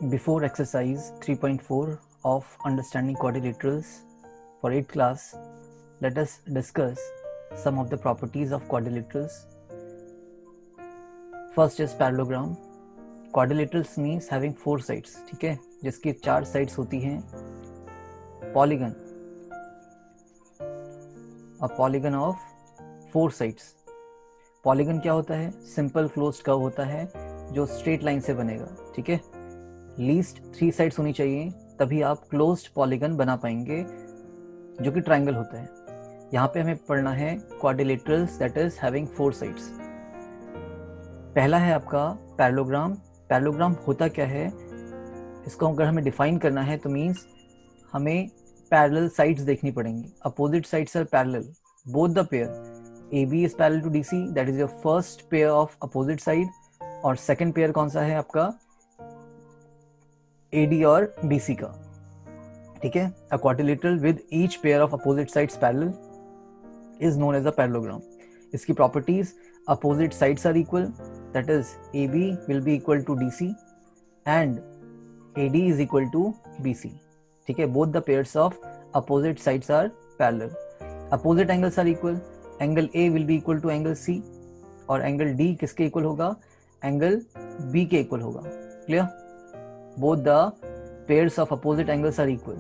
Before exercise 3.4 of understanding quadrilaterals for 8th class, let us discuss some of the properties of quadrilaterals. First is parallelogram. Quadrilaterals means having 4 sides, ठीक है, जिसकी 4 sides होती हैं. Polygon, a polygon of 4 sides. Polygon क्या होता है? Simple closed curve होता है जो straight line से बनेगा, ठीक है. लीस्ट 3 साइड्स होनी चाहिए, तभी आप क्लोज्ड पॉलीगन बना पाएंगे जो कि ट्रायंगल होता है. यहाँ पे हमें पढ़ना है quadrilaterals that is having 4 sides. पहला है आपका पैरेललोग्राम. पैरेललोग्राम होता क्या है, इसको अगर हमें डिफाइन करना है तो मीन्स हमें पैरेलल साइड्स देखनी पड़ेंगी. Opposite sides are parallel, both the pair AB is parallel to DC, that is your first pair of opposite side. और सेकेंड पेयर कौन सा है आपका? AD और BC का, ठीक है. A quadrilateral with each pair of opposite sides parallel is known as a parallelogram. इसकी properties: opposite sides are equal, that is AB will be equal to DC and AD is equal to BC, ठीक है. Both the pairs of opposite sides are parallel. Opposite angles are equal, angle A will be equal to angle C और angle D किसके equal होगा? Angle B के equal होगा. Clear? Both the pairs of opposite angles are equal.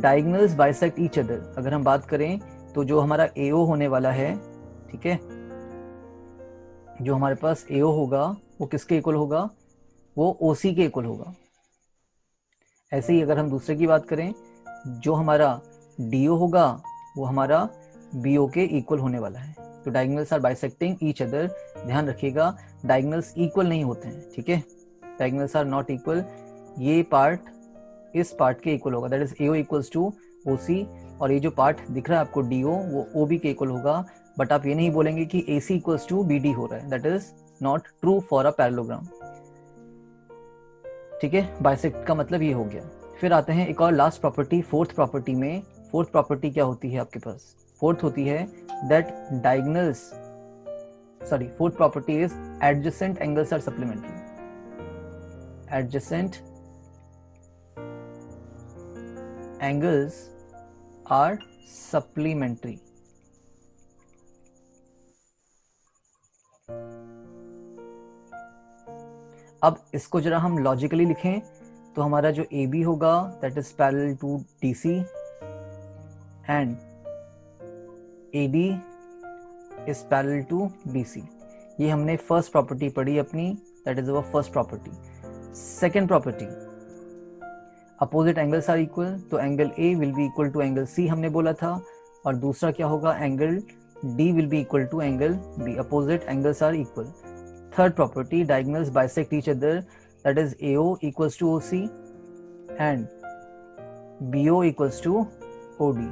Diagonals bisect each other. अगर हम बात करें तो जो हमारा AO होने वाला है, ठीक है, जो हमारे पास AO होगा वो किसके इक्वल होगा? वो OC के इक्वल होगा. ऐसे ही अगर हम दूसरे की बात करें, जो हमारा DO होगा वो हमारा BO के इक्वल होने वाला है. तो diagonals are bisecting each other. ध्यान रखिएगा, डायगोनल्स इक्वल नहीं होते हैं, ठीक है. Diagonals are not equal. ये पार्ट इस पार्ट के इक्वल होगा, that is AO equals to OC, और ये जो पार्ट दिख रहा है आपको DO वो OB के इक्वल होगा. बट आप ये नहीं बोलेंगे कि AC इक्वल्स टू BD हो रहा है, that is not true for a parallelogram, ठीक है. बाइसेक्ट का मतलब ये हो गया. फिर आते हैं एक और लास्ट प्रॉपर्टी, फोर्थ प्रॉपर्टी में. फोर्थ प्रॉपर्टी क्या होती है आपके पास? फोर्थ होती है that diagonals, sorry, fourth property is adjacent angles are supplementary. Adjacent angles are supplementary. अब इसको जरा हम लॉजिकली लिखें तो हमारा जो AB होगा that is parallel to DC and AD is parallel to BC. ये हमने फर्स्ट प्रॉपर्टी पढ़ी अपनी, that is our first property. Second property, opposite angles are equal, तो angle A will be equal to angle C हमने बोला था. और दूसरा क्या होगा? Angle D will be equal to angle B. Opposite angles are equal. Third property, diagonals bisect each other, that is AO equals to OC and BO equals to OD.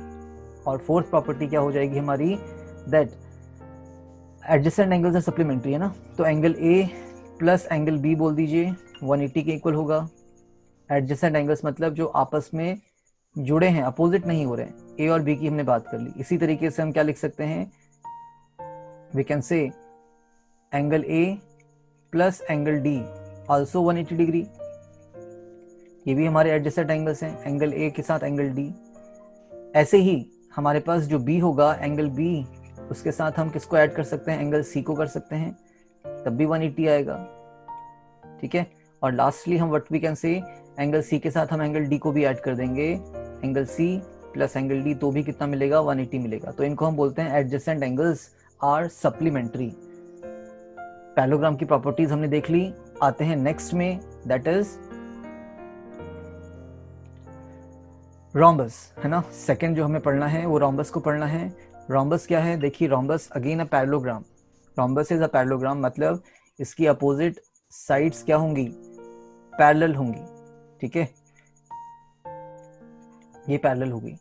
और fourth property क्या हो जाएगी हमारी? That adjacent angles are supplementary, है ना. तो angle A plus angle B बोल दीजिए 180 के इक्वल होगा. एडजेसेंट एंगल्स मतलब जो आपस में जुड़े हैं, अपोजिट नहीं हो रहे हैं. A और B की हमने बात कर ली. इसी तरीके से हम क्या लिख सकते हैं? We can say angle A plus angle D also 180 degree. ये भी हमारे एडजेसेंट एंगल्स हैं, एंगल A के साथ एंगल D. ऐसे ही हमारे पास जो B होगा, एंगल B, उसके साथ हम किसको ऐड कर सकते हैं? एंगल C को कर सकते हैं, तब भी 180 आएगा, ठीक है. और लास्टली हम what we can say, angle C के साथ हम एंगल D को भी ऐड कर देंगे, angle C plus angle D, तो भी कितना मिलेगा? 180 मिलेगा. तो इनको हम बोलते हैं adjacent angles are supplementary. Parallelogram की प्रॉपर्टीज हमने देख ली. आते हैं नेक्स्ट में, दैट इज रोम्बस, है ना. सेकंड जो हमें पढ़ना है वो रोम्बस को पढ़ना है. रोम्बस क्या है? देखिए, rhombus again a parallelogram. Rhombus is a parallelogram, मतलब इसकी अपोजिट साइड्स क्या होंगी? पैरेलल होंगी, ठीक है. ये पैरेलल होगी.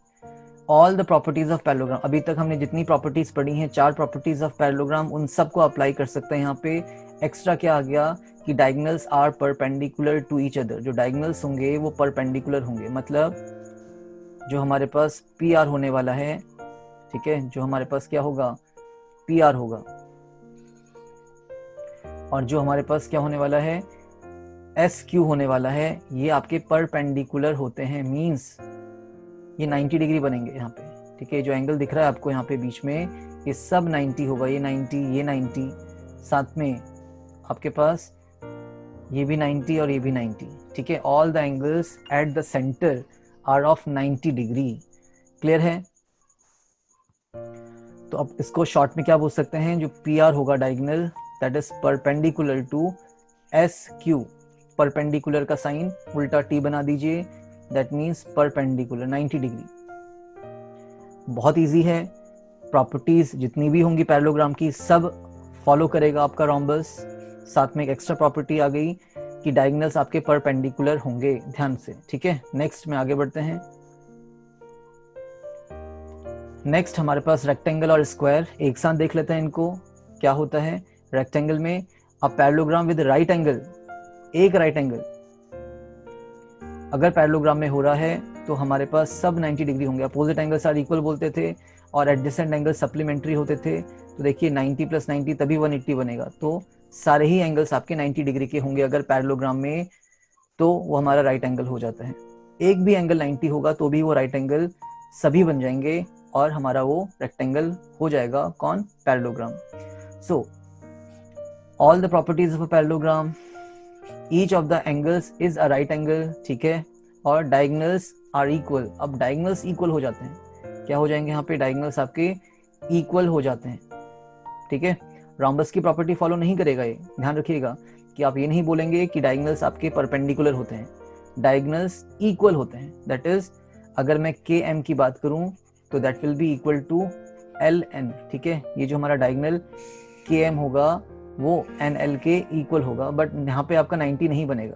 All the properties of parallelogram, अभी तक हमने जितनी प्रॉपर्टीज पढ़ी हैं, 4 प्रॉपर्टीज ऑफ पैरेललोग्राम, उन सबको अप्लाई कर सकते हैं. यहाँ पे एक्स्ट्रा क्या आ गया कि diagonals are perpendicular to each other. जो डायगोनल्स होंगे वो परपेंडिकुलर होंगे, मतलब जो हमारे पास PR होने वाला है, ठीक है, जो हमारे पास क्या होगा? PR होगा. और जो हमारे पास क्या होने वाला है? एस क्यू होने वाला है, ये आपके परपेंडिकुलर होते हैं, मींस ये 90 डिग्री बनेंगे यहाँ पे, ठीक है। जो एंगल दिख रहा है आपको यहाँ पे बीच में, ये सब 90 होगा, ये 90, ये 90, साथ में आपके पास ये भी 90 और ये भी 90, ठीक है। All the angles at the centre are of 90 degree. Clear है? तो अब इसको शॉर्ट में क्या बोल सकते हैं, जो पी आर होगा diagonal, that is perpendicular to S Q. Perpendicular का साइन उल्टा टी बना दीजिए, दैट मीन्स परपेंडिकुलर 90 डिग्री। बहुत इजी है, प्रॉपर्टीज जितनी भी होंगी पैरेललोग्राम की सब फॉलो करेगा आपका रोम्बस। साथ में एक एक्स्ट्रा प्रॉपर्टी आ गई कि डायगोनल्स आपके परपेंडिकुलर होंगे, ध्यान से, ठीक है। नेक्स्ट में आगे बढ़ते हैं। नेक्स्ट हमारे पास रेक्टेंगल और स्क्वायर, एक साथ देख लेते हैं इनको। क्या होता है रेक्टेंगल में, a parallelogram with right angle, एक राइट एंगल अगर पैरेललोग्राम में हो रहा है तो हमारे पास सब 90 डिग्री होंगे। अपोजिट एंगल्स आर इक्वल बोलते थे और एडजेसेंट एंगल सप्लीमेंट्री होते थे। तो देखिए 90 + 90 तभी 180 बनेगा, तो सारे ही एंगल्स आपके 90 डिग्री के होंगे अगर पैरेललोग्राम में, तो वो हमारा राइट एंगल हो जाता है। एक भी एंगल 90 होगा तो भी वो राइट एंगल सभी बन जाएंगे और हमारा वो रेक्टेंगल हो जाएगा, कौन, parallelogram. So all the properties of a parallelogram, each of the angles is a right angle, ठीक है, और डायगोनल्स आर इक्वल। अब डायगोनल्स इक्वल हो जाते हैं, क्या हो जाएंगे यहाँ पे, डायगोनल्स आपके इक्वल हो जाते हैं, ठीक है। रोम्बस की प्रॉपर्टी फॉलो नहीं करेगा ये, ध्यान रखिएगा कि आप ये नहीं बोलेंगे कि डायगोनल्स आपके परपेंडिकुलर होते हैं, डायगोनल्स इक्वल होते हैं। दैट इज अगर मैं के एम की बात करूं तो that will be equal to L N, ठीक है। ये जो हमारा डायगोनल के एम होगा वो एन एल के इक्वल होगा, बट यहाँ पे आपका 90 नहीं बनेगा।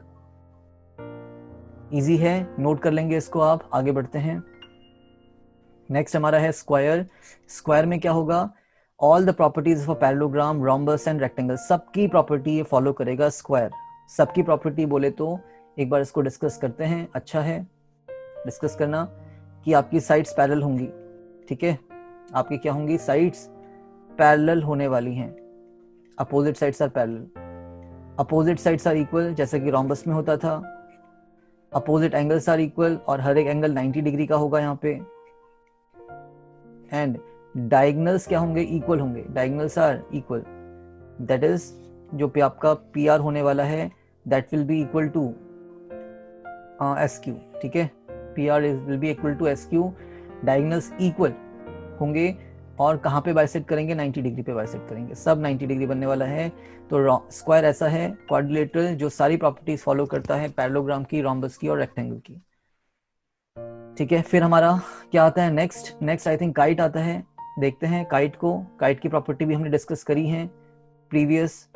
इजी है, नोट कर लेंगे इसको आप। आगे बढ़ते हैं। नेक्स्ट हमारा है स्क्वायर। स्क्वायर में क्या होगा, all the properties of a parallelogram, rhombus and rectangle, सबकी प्रॉपर्टी ये फॉलो करेगा स्क्वायर। सबकी प्रॉपर्टी बोले तो एक बार इसको डिस्कस करते हैं। अच्छा है डिस्कस करना कि आपकी साइड्स पैरेलल होंगी, ठीक है। आपकी क्या होंगी, साइड्स पैरेलल होने वाली हैं। Opposite sides are parallel, opposite sides are equal, जैसे कि रोम्बस में होता था। अपोजिट एंगल्स आर इक्वल और हर एक एंगल 90 डिग्री का होगा यहाँ पे। एंड डायगोनल्स क्या होंगे, इक्वल होंगे, diagonals are equal, that is जो पे आपका पी आर होने वाला है that will be equal to S Q, ठीक है। P R will be equal to S Q. Diagonals equal होंगे और कहाँ पे बाइसेक्ट करेंगे, 90 डिग्री पे बाइसेक्ट करेंगे, सब 90 डिग्री बनने वाला है। तो स्क्वायर ऐसा है क्वाड्रिलेटरल जो सारी प्रॉपर्टीज फॉलो करता है पैरेललोग्राम की, रोम्बस की और रेक्टेंगल की, ठीक है। फिर हमारा क्या आता है नेक्स्ट आई थिंक काइट आता है। देखते हैं काइट को, काइट की प्रॉपर्टी भी हमने डिस्कस करी है प्रीवियस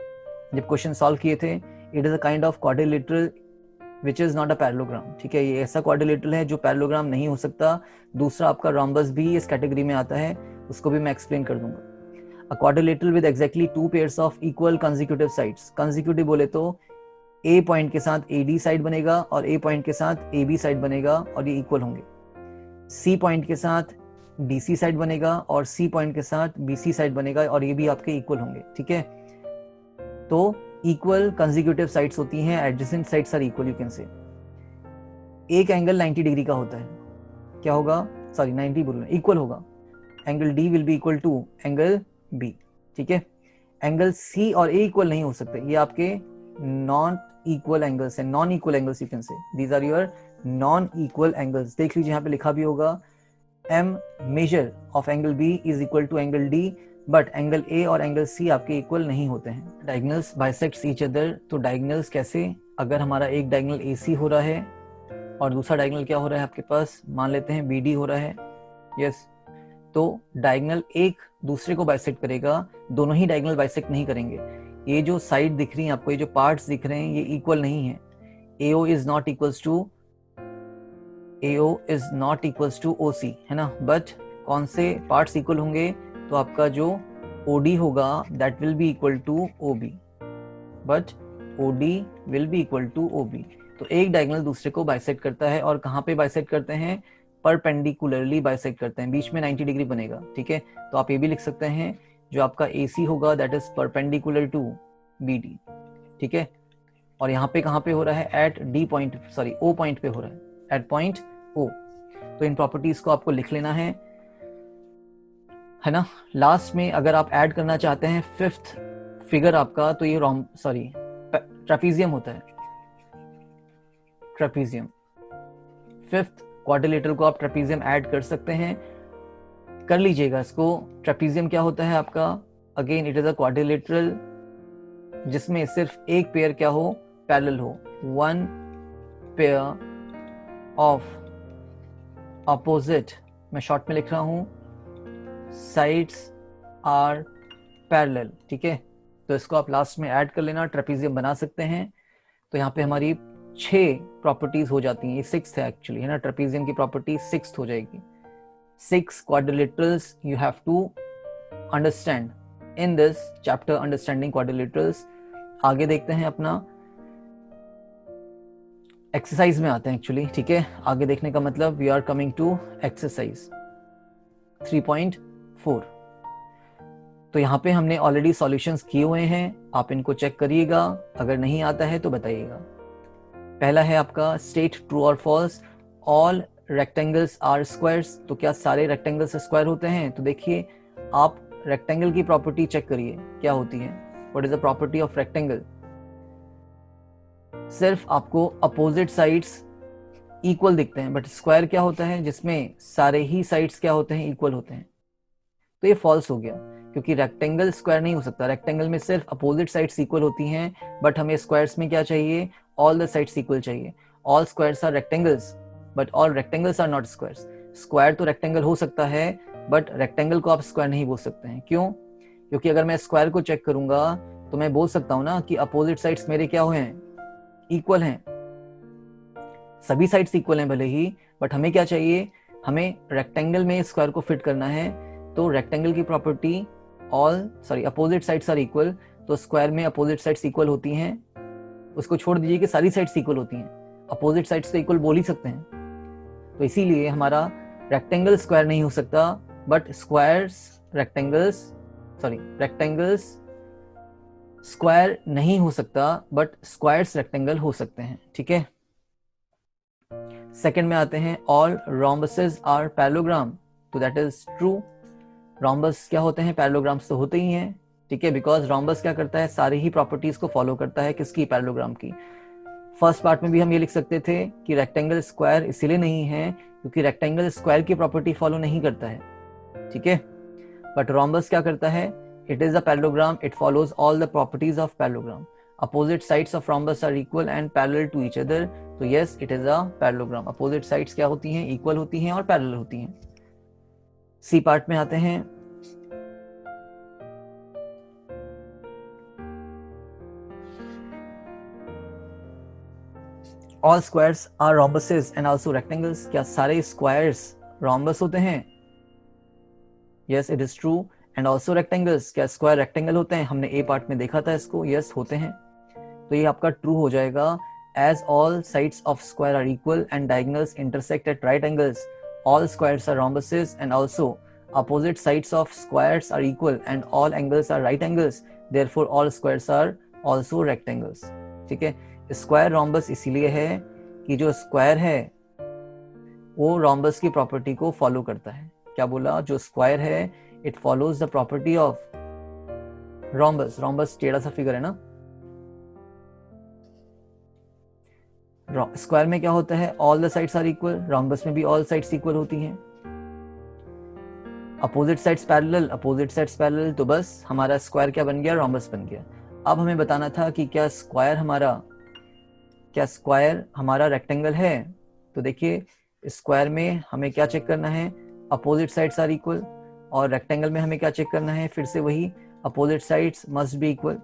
जब क्वेश्चन सॉल्व किए थे। It is a kind of quadrilateral which is not a parallelogram, ठीक है। ये ऐसा क्वाड्रिलेटरल है जो पैरेललोग्राम नहीं हो सकता। दूसरा आपका रोम्बस भी इस कैटेगरी में आता है, उसको भी मैं एक्सप्लेन कर दूंगा। अ quadrilateral with exactly 2 pairs of equal consecutive sides, consecutive बोले तो ए पॉइंट के साथ AD साइड बनेगा और ए पॉइंट के साथ AB साइड बनेगा और ये इक्वल होंगे। C पॉइंट के साथ DC साइड बनेगा और C पॉइंट के साथ BC साइड बनेगा और ये भी आपके इक्वल होंगे, ठीक है। तो इक्वल कंसेक्यूटिव साइड्स होती हैं, adjacent sides are equal, you can say. एक एंगल 90 डिग्री का होता है, क्या होगा, सॉरी 90 बोलूँ, इक्वल होगा। Angle D will be equal to angle B, ठीक है। एंगल C और A इक्वल नहीं हो सकते, ये आपके नॉन इक्वल एंगल्स हैं, non equal angles you can say, these are your non equal angles. देख लीजिए यहाँ पे लिखा भी होगा M measure of angle B is equal to angle D, but angle A और एंगल C आपके इक्वल नहीं होते हैं। डायगोनल्स बाइसेक्ट्स ईच अदर, तो डायगोनल्स कैसे, अगर हमारा एक डायगोनल AC हो रहा है और दूसरा डायगोनल क्या हो रहा है आपके पास, मान लेते हैं BD हो रहा है, यस, तो डायगोनल एक दूसरे को बाइसेक्ट करेगा, दोनों ही डायगोनल बाइसेक्ट नहीं करेंगे। ये जो साइड दिख रही है आपको, ये जो पार्ट्स दिख रहे हैं ये इक्वल नहीं है। AO is not equals to OC, है ना, बट कौन से पार्ट्स इक्वल होंगे, तो आपका जो OD होगा that will be equal to OB, but OD will be equal to OB। तो एक डायगोनल दूसरे को बाइसेक्ट करता है और कहाँ पे बाइसेक्ट करते हैं, परपेंडिकुलरली बाइसेक्ट करते हैं, बीच में 90 डिग्री बनेगा, ठीक है। तो आप ये भी लिख सकते हैं जो आपका AC होगा that is perpendicular to BD, ठीक है। और यहाँ पे कहाँ पे हो रहा है, at D point, sorry O point पे हो रहा है, एट पॉइंट ओ। तो इन प्रॉपर्टीज को आपको लिख लेना है ना। लास्ट में अगर आप ऐड करना चाहते हैं फिफ्थ फिगर आपका, तो ये ट्रेपीजियम होता है, ट्रेपीजियम। फिफ्थ क्वाड्रिलेटरल को आप ट्रेपीजियम ऐड कर सकते हैं, कर लीजिएगा इसको। ट्रेपीजियम क्या होता है आपका, again it is a quadrilateral जिसमें सिर्फ एक पेयर क्या हो, पैरेलल हो, वन पेयर ऑफ अपोजिट, मैं शॉर्ट में लिख रहा हूं, साइड्स आर पैरेलल, ठीक है। तो इसको आप लास्ट में ऐड कर लेना, ट्रेपीजियम बना सकते हैं। तो यहाँ पे हमारी 6 प्रॉपर्टीज हो जाती हैं, ये 6 है एक्चुअली, है ना। ट्रेपीजियम की प्रॉपर्टी 6 हो जाएगी। 6 quadrilaterals you have to understand in this chapter, understanding quadrilaterals। आगे देखते हैं अपना एक्सरसाइज में आते हैं एक्चुअली, ठीक है। आगे देखने का मतलब we are coming to exercise 3.4। तो यहाँ पे हमने ऑलरेडी सॉल्यूशंस किए हुए हैं, आप इनको चेक करिएगा, अगर नहीं आता है तो बताइएगा। पहला है आपका स्टेट ट्रू और false, all rectangles are squares. तो क्या सारे रेक्टेंगल्स स्क्वायर होते हैं? तो देखिए आप रेक्टेंगल की प्रॉपर्टी चेक करिए क्या होती है, what is the property of rectangle. सिर्फ आपको अपोजिट साइड्स इक्वल दिखते हैं, बट स्क्वायर क्या होता है जिसमें सारे ही साइड्स क्या होते हैं, इक्वल होते हैं। तो ये फॉल्स हो गया, क्योंकि रेक्टेंगल स्क्वायर नहीं हो सकता। रेक्टेंगल में सिर्फ अपोजिट साइड्स इक्वल होती हैं, बट हमें स्क्वायर्स में क्या चाहिए, ऑल द साइड्स इक्वल चाहिए। All squares are rectangles but all rectangles are not squares. Square तो रेक्टेंगल हो सकता है, बट रेक्टेंगल को आप स्क्वायर नहीं बोल सकते हैं। क्यों? क्योंकि अगर मैं स्क्वायर को चेक करूंगा तो मैं बोल सकता हूं ना कि अपोजिट साइड्स मेरे क्या हुए हैं, इक्वल हैं, सभी साइड्स इक्वल हैं भले ही, बट हमें क्या चाहिए, हमें रेक्टेंगल में स्क्वायर को फिट करना है। तो रेक्टेंगल की property opposite sides are equal, तो स्क्वायर में अपोजिट साइड्स इक्वल होती हैं। उसको छोड़ दीजिए कि सारी साइड्स इक्वल होती हैं, अपोजिट साइड्स तो इक्वल बोल ही सकते हैं। तो इसीलिए हमारा रेक्टेंगल स्क्वायर नहीं हो सकता, बट रेक्टेंगल्स स्क्वायर नहीं हो सकता, बट स्क्वायर्स रेक्टेंगल हो सकते हैं, ठीक है। सेकंड में आते हैं, ऑल रोम्बसेस आर पैरेललोग्राम। तो दैट इज ट्रू। रोम्बस क्या होते हैं, पैरेललोग्राम्स तो होते ही हैं, ठीक है, बिकॉज रोम्बस क्या करता है, सारी ही प्रॉपर्टीज को फॉलो करता है, किसकी, पैरेललोग्राम की। फर्स्ट पार्ट में भी हम ये लिख सकते थे कि रेक्टेंगल स्क्वायर इसीलिए नहीं है क्योंकि रेक्टेंगल स्क्वायर की प्रॉपर्टी फॉलो नहीं करता है, ठीक है। बट रोम्बस क्या करता है, it is a parallelogram, it follows all the properties of parallelogram. Opposite sides of rhombus are equal and parallel to each other. तो yes, it is a parallelogram. Opposite sides क्या होती हैं, equal होती हैं और पैरेलल होती हैं। C part में आते हैं, all squares are rhombuses and also rectangles. क्या सारे स्क्वायर्स रोम्बस होते हैं? Yes, it is true. And also rectangles, क्या स्क्वायर रेक्टेंगल होते हैं? हमने ए पार्ट में देखा था इसको, यस होते हैं। तो ये आपका ट्रू हो जाएगा। As all sides of square are equal and diagonals intersect at right angles, all squares are rhombuses and also opposite sides of squares are equal and all angles are right angles, therefore all squares are also rectangles, ठीक है। Square rhombus इसीलिए है कि जो square है वो rhombus की property को फॉलो करता है। क्या बोला, जो स्क्वायर है it follows the property of rhombus. Rhombus टेढ़ा सा फिगर है ना। स्क्वायर में क्या होता है, all the sides are equal, rhombus में भी ऑल साइड्स इक्वल होती हैं। अपोजिट साइड्स पैरेलल, तो बस हमारा स्क्वायर क्या बन गया, रोम्बस बन गया। अब हमें बताना था कि क्या स्क्वायर हमारा रेक्टेंगल है। तो देखिए स्क्वायर में हमें क्या चेक करना है, अपोजिट साइड्स आर इक्वल, और रेक्टेंगल में हमें क्या चेक करना है, फिर से वही opposite sides must be equal.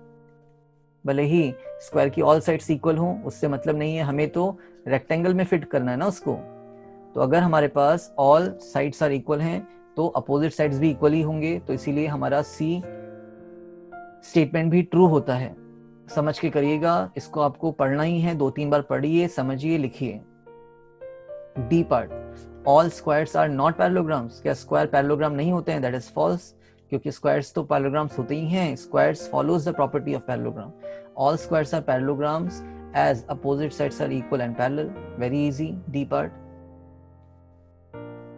भले ही स्क्वायर की ऑल साइड्स इक्वल हो, उससे मतलब नहीं है, हमें तो रेक्टेंगल में फिट करना है ना उसको। तो अगर हमारे पास ऑल साइड्स आर इक्वल हैं तो अपोजिट साइड्स भी इक्वल ही होंगे, तो इसीलिए हमारा सी स्टेटमेंट भी ट्रू होता है। समझ के करिएगा, इसको आपको पढ़ना ही है, 2-3 बार पढ़िए, समझिए, लिखिए। D part, all squares are not parallelograms. क्या स्क्वायर पैरेललोग्राम नहीं होते हैं? दैट इज फॉल्स, क्योंकि स्क्वायर्स तो पैरेललोग्राम्स होते ही हैं। Squares follows the property of parallelogram. All squares are parallelograms as opposite sides are equal and parallel. Very easy. D part.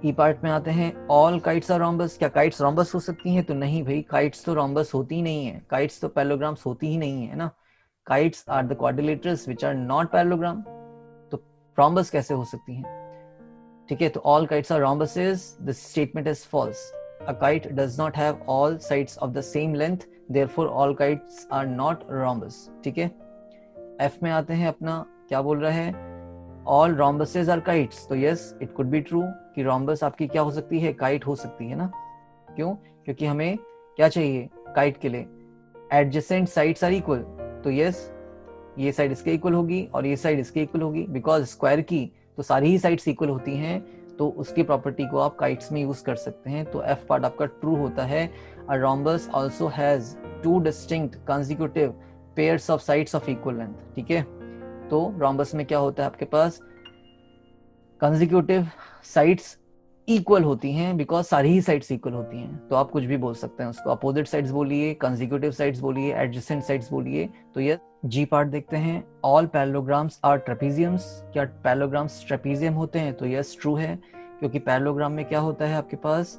E part में आते हैं, all kites are rhombus. क्या kites rhombus हो सकती हैं? तो नहीं भाई, kites तो rhombus होती ही नहीं है, kites तो parallelograms होती ही नहीं है ना. Kites are the quadrilaterals which are not parallelogram. तो rhombus कैसे हो सकती हैं? ठीक है, तो all kites are rhombuses. This statement is false. A kite does not have all sides of the same length, therefore all kites are not rhombus. ठीक है, F में आते हैं अपना, क्या बोल रहा है? All rhombuses are kites. तो yes, it could be true कि rhombus आपकी क्या हो सकती है? Kite हो सकती है ना. क्यों? क्योंकि हमें क्या चाहिए kite के लिए? Adjacent sides are equal. तो yes, ये साइड इसके इक्वल होगी और ये साइड इसके इक्वल होगी, बिकॉज स्क्वायर की तो सारी ही साइड्स इक्वल होती हैं, तो उसकी प्रॉपर्टी को आप काइट्स में यूज कर सकते हैं. तो एफ पार्ट आपका ट्रू होता है. A rhombus also has two distinct consecutive pairs of sides of equal length. ठीक है, तो रोम्बस में क्या होता है आपके पास? कंसेक्यूटिव साइड्स इक्वल होती हैं, बिकॉज सारी ही साइड्स इक्वल होती हैं. तो आप कुछ भी बोल सकते हैं उसको, अपोजिट साइड्स बोलिए, कंसेक्यूटिव साइड्स बोलिए, एडजेसेंट साइड्स बोलिए. तो ये जी पार्ट देखते हैं. All parallelograms are trapeziums. क्या पैरेललोग्राम्स ट्रेपीजियम होते हैं? तो यस, ट्रू है, क्योंकि पैरेललोग्राम में क्या होता है आपके पास?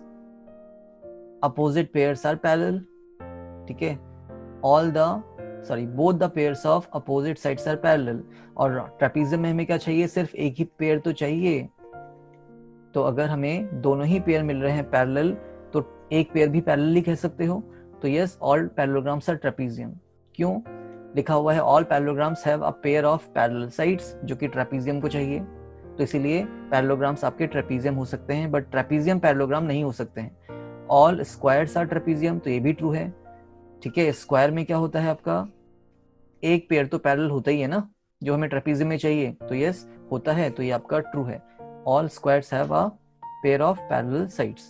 Opposite pairs are parallel. ठीक है, both the pairs of opposite sides are parallel. और ट्रेपीजियम में हमें क्या चाहिए? सिर्फ एक ही पेयर तो चाहिए. तो अगर हमें दोनों ही पेयर मिल रहे हैं पैरेलल, तो एक पेयर भी पैरेलल ही कह सकते हो. तो yes, all parallelograms are trapezium. क्यों? लिखा हुआ है all parallelograms have a pair of parallel sides, जो कि ट्रेपीजियम को चाहिए. तो इसीलिए पैरेललोग्राम्स आपके ट्रेपीजियम हो सकते हैं, बट ट्रेपीजियम पैरेललोग्राम नहीं हो सकते हैं. All squares are trapezium. तो ये भी ट्रू है. ठीक है, स्क्वायर में क्या होता है आपका? एक पेयर तो पैरेलल होता ही है ना, जो हमें ट्रेपीजियम में चाहिए. तो यस, होता है. तो ये आपका ट्रू है. All squares have a pair of parallel sides.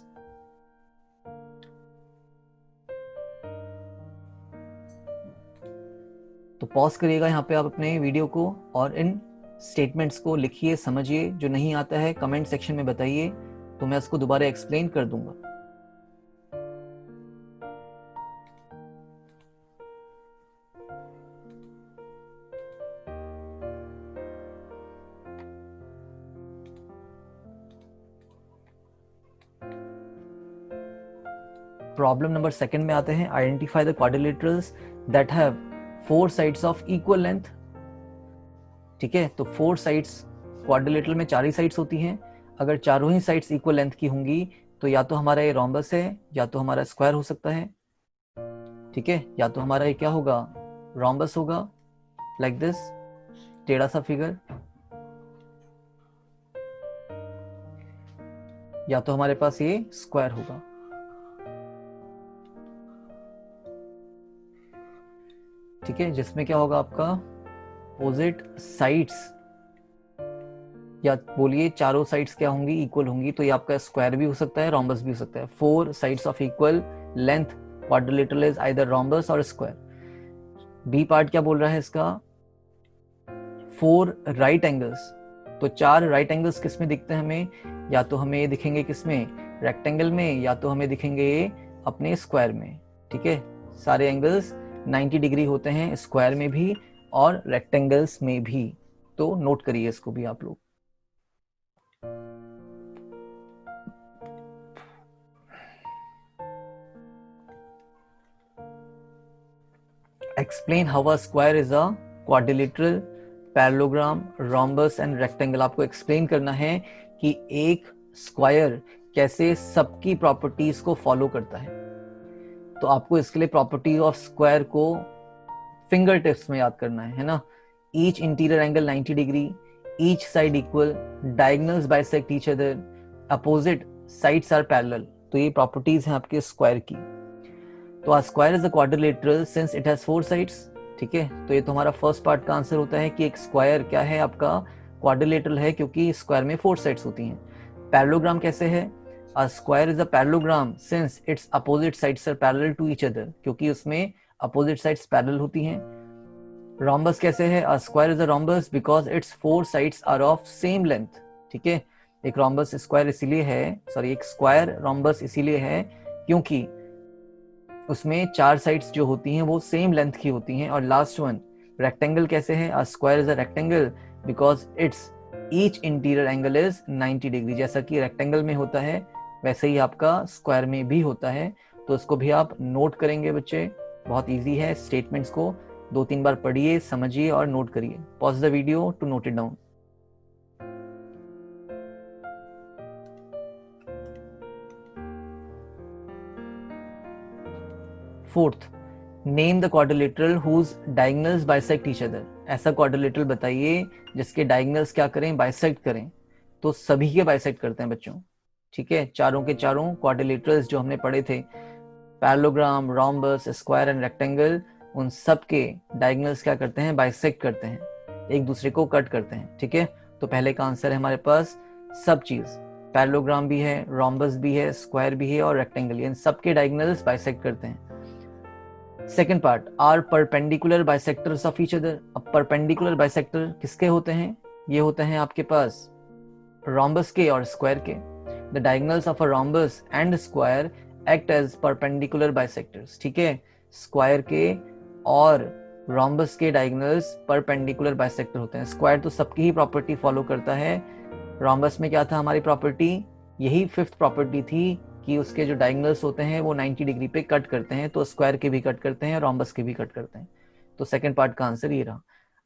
तो पॉज करिएगा यहाँ पे आप अपने वीडियो को और इन स्टेटमेंट्स को लिखिए, समझिए. जो नहीं आता है कमेंट सेक्शन में बताइए, तो मैं उसको दोबारा एक्सप्लेन कर दूंगा. प्रॉब्लम नंबर 2 में आते हैं. Identify the quadrilaterals that have 4 sides of equal length. ठीक है, तो 4 साइड्स, क्वाड्रिलेटरल में 4 ही साइड्स होती हैं. अगर चारों ही साइड्स इक्वल लेंथ की होंगी, तो या तो हमारा ये रोम्बस है, या तो हमारा स्क्वायर हो सकता है. ठीक है, या तो हमारा ये क्या होगा? रोम्बस होगा, लाइक दिस, टेढ़ा सा फिगर, या तो हमारे पास ये स्क्वायर होगा. ठीक है, जिसमें क्या होगा आपका? अपोजिट साइड्स, या बोलिए चारों साइड्स क्या होंगी? इक्वल होंगी. तो ये आपका स्क्वायर भी हो सकता है, रोम्बस भी हो सकता है. 4 sides of equal length quadrilateral is either rhombus और स्क्वायर. बी पार्ट क्या बोल रहा है इसका? 4 राइट एंगल्स. तो 4 राइट एंगल्स किस में दिखते हैं हमें? या तो हमें ये दिखेंगे किस में? रेक्टेंगल में, या तो हमें दिखेंगे ये अपने स्क्वायर में. ठीक है, सारे एंगल्स 90 डिग्री होते हैं, स्क्वायर में भी और रेक्टेंगल्स में भी. तो नोट करिए इसको भी आप लोग. Explain how a square is a quadrilateral, parallelogram, rhombus and rectangle. आपको एक्सप्लेन करना है कि एक स्क्वायर कैसे सबकी प्रॉपर्टीज को फॉलो करता है. तो आपको इसके लिए प्रॉपर्टी ऑफ स्क्वायर को फिंगर टिप्स में याद करना है ना. Each interior angle 90 degree, each side equal, diagonals bisect each other, opposite sides are parallel. तो ये प्रॉपर्टीज हैं आपके स्क्वायर की. तो a square is a quadrilateral since it has 4 sides. ठीक है, तो ये तो हमारा फर्स्ट पार्ट का आंसर होता है कि एक स्क्वायर क्या है आपका? क्वाड्रिलेटरल है, क्योंकि स्क्वायर में 4 साइड्स होती हैं. पैरेललोग्राम कैसे है? A square is a parallelogram since its opposite sides are parallel to each other, क्योंकि उसमें opposite sides parallel होती हैं. Rhombus कैसे है? A square is a rhombus because its 4 sides are of same length. ठीक है, एक rhombus स्क्वायर इसीलिए है, एक स्क्वायर rhombus इसीलिए है क्योंकि उसमें 4 साइड्स जो होती हैं वो सेम लेंथ की होती हैं. और लास्ट वन, रेक्टेंगल कैसे है? A square is a rectangle because it's each interior angle is 90 degree. जैसा कि रेक्टेंगल में होता है वैसे ही आपका स्क्वायर में भी होता है। तो इसको भी आप नोट करेंगे बच्चे, बहुत इजी है। स्टेटमेंट्स को 2-3 बार पढ़िए, समझिए और नोट करिए। Pause the video to note it down. Fourth, name the quadrilateral whose diagonals bisect each other. ऐसा क्वाड्रिलेटरल बताइए जिसके डायगोनल्स क्या करें? बाइसेक्ट करें। तो सभी के बाइसेक्ट करते हैं बच्चों, ठीक है। चारों के चारों क्वाड्रिलेटरल्स जो हमने पढ़े थे, parallelogram, rhombus, square and rectangle, उन सब के डायगोनल्स क्या करते हैं? बाइसेक्ट करते हैं, एक दूसरे को कट करते हैं, ठीक है। तो पहले का आंसर है हमारे पास सब चीज, पैरेललोग्राम भी है, रोम्बस भी है, स्क्वायर भी है और रेक्टेंगल, इन सब के डायगोनल्स बाइसेक्ट करते हैं। Second part, are perpendicular bisectors of each other. अब परपेंडिकुलर बाइसेक्टर किसके होते हैं? ये होते हैं आपके पास रोम्बस के और स्क्वायर के। The diagonals of a rhombus and square act as perpendicular bisectors, ठीक है। स्क्वायर के और रोम्बस के डायगोनल्स परपेंडिकुलर बाइसेक्टर होते हैं। स्क्वायर तो सबकी ही प्रॉपर्टी फॉलो करता है। रोम्बस में क्या था हमारी प्रॉपर्टी? यही फिफ्थ प्रॉपर्टी थी कि उसके जो डायगोनल्स होते हैं वो 90 डिग्री पे कट करते हैं। तो स्क्वायर के भी कट करते हैं, रोम्बस के भी कट करते हैं। तो सेकंड पार्ट का आंसर ये रहा।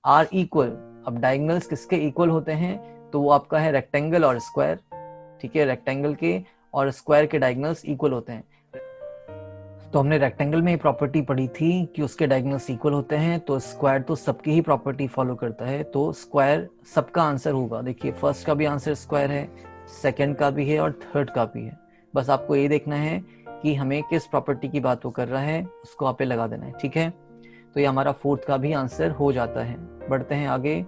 आर इक्वल, अब डायगोनल्स किसके इक्वल होते हैं? तो वो आपका है रेक्टेंगल और स्क्वायर, ठीक है। रेक्टेंगल के और स्क्वायर के डायगोनल्स इक्वल होते हैं। तो हमने रेक्टेंगल में ये प्रॉपर्टी पढ़ी थी कि उसके डायगोनल्स इक्वल होते हैं। तो स्क्वायर तो सबकी ही प्रॉपर्टी फॉलो करता है, तो स्क्वायर सबका आंसर होगा। देखिए फर्स्ट का भी आंसर स्क्वायर है, सेकंड का भी है और थर्ड का भी है। बस आपको ये देखना है कि हमें किस प्रॉपर्टी की बात वो कर रहा है, उसको आप पे लगा देना है, ठीक है। तो ये हमारा फोर्थ का भी आंसर हो जाता है। बढ़ते हैं आगे,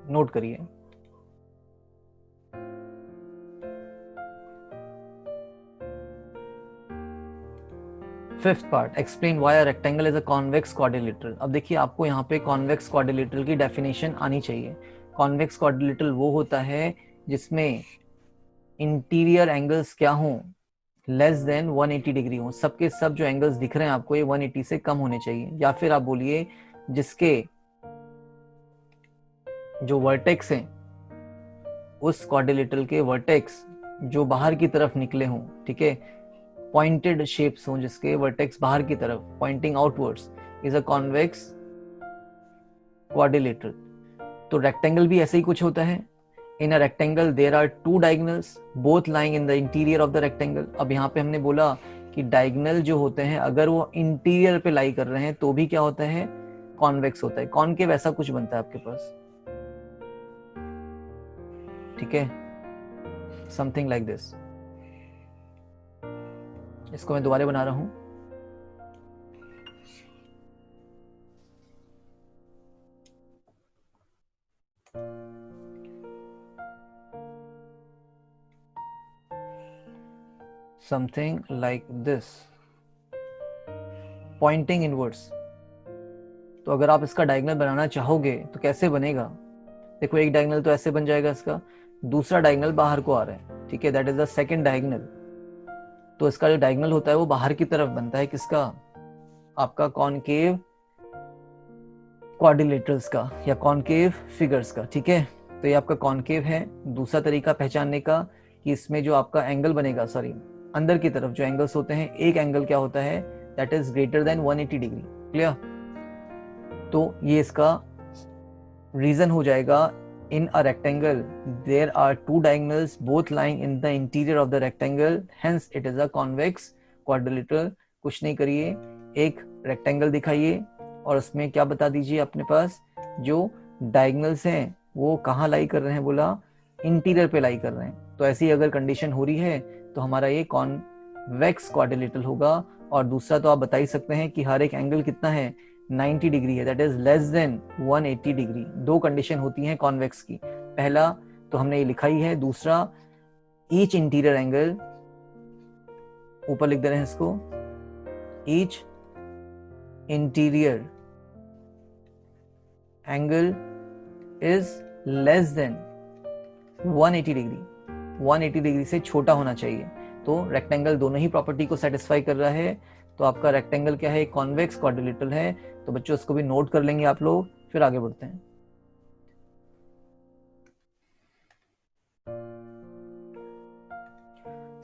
नोट करिए। Fifth part, explain why a rectangle is a convex quadrilateral. अब देखिए आपको यहाँ पे कॉन्वेक्स क्वाड्रिलेटरल की डेफिनेशन आनी चाहिए। कॉन्वेक्स क्वाड्रिलेटरल वो होता है जिसमें इंटीरियर एंगल्स क्या हों? लेस देन 180 डिग्री हो। सबके सब जो एंगल्स दिख रहे हैं आपको ये 180 से कम होने चाहिए। या फिर आप बोलिए जिसके जो वर्टेक्स हैं उस क्वाड्रिलेटरल के वर्टेक्स जो बाहर की तरफ निकले हों, ठीक है। पॉइंटेड शेप्स हों जिसके वर्टेक्स बाहर की तरफ pointing outwards, is a convex quadrilateral. तो रेक्टेंगल भी ऐसे ही कुछ होता है। In a rectangle there are two diagonals both lying in the interior of the rectangle. अब यहाँ पे हमने बोला कि डायगोनल जो होते हैं अगर वो इंटीरियर पे लाई कर रहे हैं तो भी क्या होता है? कॉन्वेक्स होता है। कॉनकेव ऐसा कुछ बनता है आपके पास, ठीक है, समथिंग लाइक दिस। इसको मैं दोबारा बना रहा हूं। Something like this, pointing inwards. तो अगर आप इसका डायगोनल बनाना चाहोगे तो कैसे बनेगा? देखो एक डायगोनल तो ऐसे बन जाएगा इसका, दूसरा डायगोनल बाहर को आ रहा है, ठीक है, that is the second diagonal. तो इसका जो डायगोनल होता है वो बाहर की तरफ बनता है, किसका? आपका कॉनकेव क्वाड्रिलेटरल्स का या कॉनकेव फिगर्स का, ठीक है। तो ये आपका कॉनकेव है। दूसरा तरीका पहचानने का कि इसमें जो आपका एंगल बनेगा, सॉरी अंदर की तरफ जो एंगल्स होते हैं, एक एंगल क्या होता है? That is greater than 180 degree, clear. तो ये इसका रीजन हो जाएगा। In a rectangle there are two diagonals both lying in the interior of the rectangle, hence it is a convex quadrilateral. कुछ नहीं करिए, एक रेक्टेंगल दिखाइए और उसमें क्या बता दीजिए अपने पास जो डायगोनल्स हैं वो कहाँ लाई कर रहे हैं? बोला इंटीरियर पे लाई कर रहे हैं। तो ऐसी अगर कंडीशन हो रही है तो हमारा ये कॉन्वेक्स क्वाड्रिलेटरल होगा। और दूसरा तो आप बता ही सकते हैं कि हर एक एंगल कितना है? 90 डिग्री है, that is less than 180 degree. दो कंडीशन होती हैं कॉन्वेक्स की। पहला तो हमने ये लिखा ही है, दूसरा ईच इंटीरियर एंगल, ऊपर लिख दे रहे हैं इसको, each interior angle is less than 180 degree. 180 degree से छोटा होना चाहिए। तो रेक्टेंगल दोनों ही प्रॉपर्टी को सेटिस्फाई कर रहा है। तो आपका रेक्टेंगल क्या है, एक कॉन्वेक्स क्वाड्रिलेटरल है। तो बच्चों इसको भी नोट कर लेंगे आप लोग, फिर आगे बढ़ते हैं।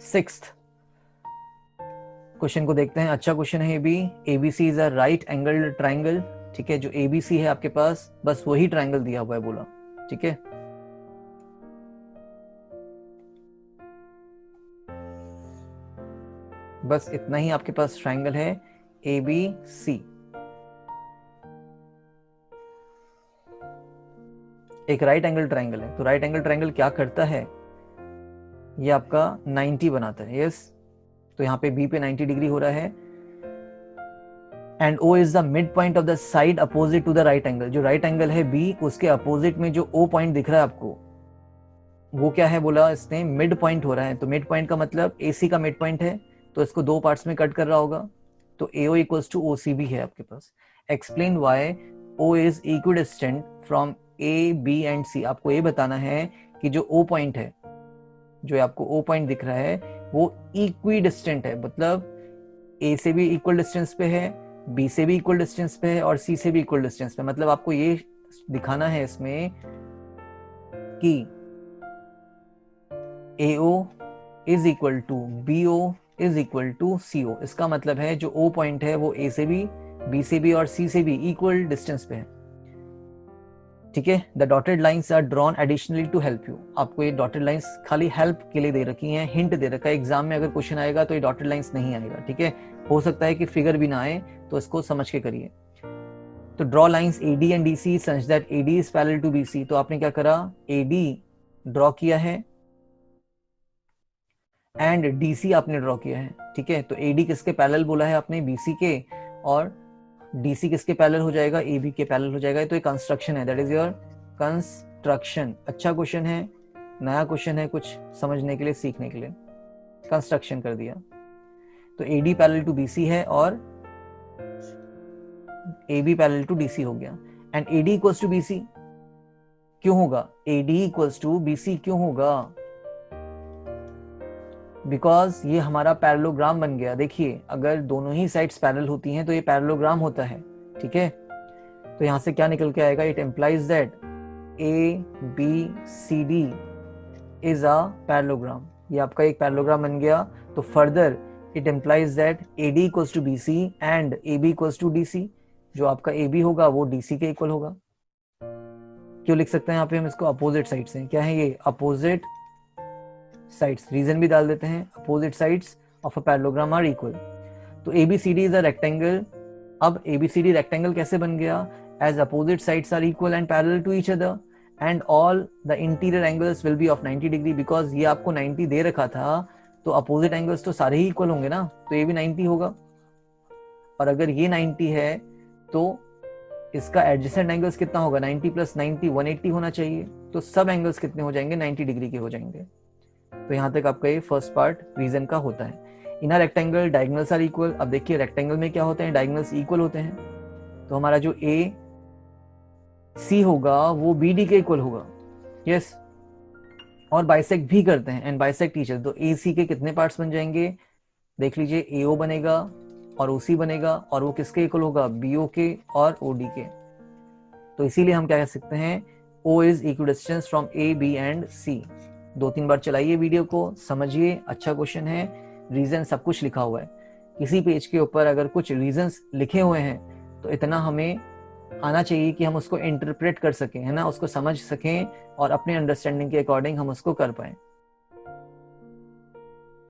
सिक्स्थ क्वेश्चन को देखते हैं। अच्छा क्वेश्चन है ये भी। ABC is a right angle triangle. ठीक है, जो एबीसी है आपके पास बस वही ट्राइंगल दिया हुआ है बोला। ठीक है, बस इतना ही आपके पास ट्राइंगल है ए बी सी। एक राइट एंगल ट्राइंगल है। तो राइट एंगल ट्राइंगल क्या करता है, ये आपका 90 बनाता है। यस, तो यहाँ पे बी पे 90 डिग्री हो रहा है। And O is the mid point of the side opposite to the right angle. जो राइट एंगल है बी, उसके अपोजिट में जो ओ पॉइंट दिख रहा है आपको, वो क्या है बोला इसने, मिड पॉइंट हो रहा है। तो मिड पॉइंट का मतलब ए सी का मिड पॉइंट है, तो इसको दो पार्ट्स में कट कर रहा होगा। तो AO इक्वल्स टू OCB है आपके पास। Explain why O is equidistant from A, B and C। आपको ये बताना है कि जो O पॉइंट है, जो आपको O पॉइंट दिख रहा है, वो इक्विडिस्टेंट है, मतलब A से भी इक्वल डिस्टेंस पे है, B से भी इक्वल डिस्टेंस पे है और C से भी इक्वल डिस्टेंस पे। मतलब आपको ये दिखाना है इसमें कि AO is equal to BO is equal to CO। इसका मतलब है जो O पॉइंट है वो A से भी, B से भी और C से भी इक्वल डिस्टेंस पे है। ठीक है, the dotted lines are drawn additionally to help you. आपको ये डॉटेड लाइंस खाली हेल्प के लिए दे रखी हैं, हिंट दे रखा है। एग्जाम में अगर क्वेश्चन आएगा तो ये डॉटेड लाइंस नहीं आएगा। ठीक है, हो सकता है कि फिगर भी ना आए, तो इसको समझ के करिए। तो draw lines AD and DC such that AD is parallel to BC। तो आपने क्या करा, AD ड्रॉ किया है एंड DC आपने ड्रॉ किया है। ठीक है, तो AD किसके पैरेलल बोला है आपने, BC के, और DC किसके पैरेलल हो जाएगा, AB के पैरेलल हो जाएगा। तो ये कंस्ट्रक्शन है, दैट इज योर कंस्ट्रक्शन। अच्छा क्वेश्चन है, नया क्वेश्चन है, कुछ समझने के लिए, सीखने के लिए। कंस्ट्रक्शन कर दिया। तो AD पैरेलल टू BC है और AB पैरेलल टू DC हो गया। And AD equals to BC क्यों होगा, AD इक्वल्स टू BC क्यों होगा, बिकॉज ये हमारा पैरेललोग्राम बन गया। देखिए, अगर दोनों ही साइड्स पैरेलल होती हैं तो ये पैरेललोग्राम होता है। ठीक है, तो यहां से क्या निकल के आएगा, it implies that ABCD is a parallelogram. ये आपका एक पैरेललोग्राम बन गया। तो further it implies that AD equals to BC and AB equals to DC। जो आपका AB होगा वो DC के इक्वल होगा। क्यों लिख सकते हैं यहाँ पे हम इसको, अपोजिट साइड से। क्या है ये, अपोजिट साइड्स। रीजन भी डाल देते हैं, opposite sides of a parallelogram are equal. तो ABCD इज अ रेक्टेंगल। अब ABCD रेक्टेंगल कैसे बन गया, as opposite sides are equal and parallel to each other and all the interior angles will be of 90 degree. Because ये आपको 90 दे रखा था, तो अपोजिट एंगल्स तो सारे ही इक्वल होंगे ना, तो ये भी 90 होगा। और अगर ये 90 है तो इसका एडजेसेंट एंगल्स कितना होगा, 90 प्लस 90 180 होना चाहिए। तो सब एंगल्स कितने हो जाएंगे, 90 डिग्री के हो जाएंगे। तो यहां तक आपका ये फर्स्ट पार्ट रीजन का होता है। In a rectangle diagonals are equal. अब देखिए रेक्टेंगल में क्या होते हैं, डायगोनल्स इक्वल होते हैं। तो हमारा जो AC होगा वो BD के इक्वल होगा। यस, और बाइसेक्ट भी करते हैं एंड बाइसेक्ट टीचर। तो AC के कितने पार्ट्स बन जाएंगे, देख लीजिए, AO बनेगा और OC बनेगा, और वो किसके इक्वल होगा, BO के और OD के। तो इसीलिए हम क्या कह सकते हैं, O is equidistance from A, B and C। 2-3 बार चलाइए वीडियो को, समझिए। अच्छा क्वेश्चन है, रीजन सब कुछ लिखा हुआ है। किसी पेज के ऊपर अगर कुछ रीजंस लिखे हुए हैं तो इतना हमें आना चाहिए कि हम उसको इंटरप्रेट कर सकें, है ना, उसको समझ सकें और अपने अंडरस्टैंडिंग के अकॉर्डिंग हम उसको कर पाएं।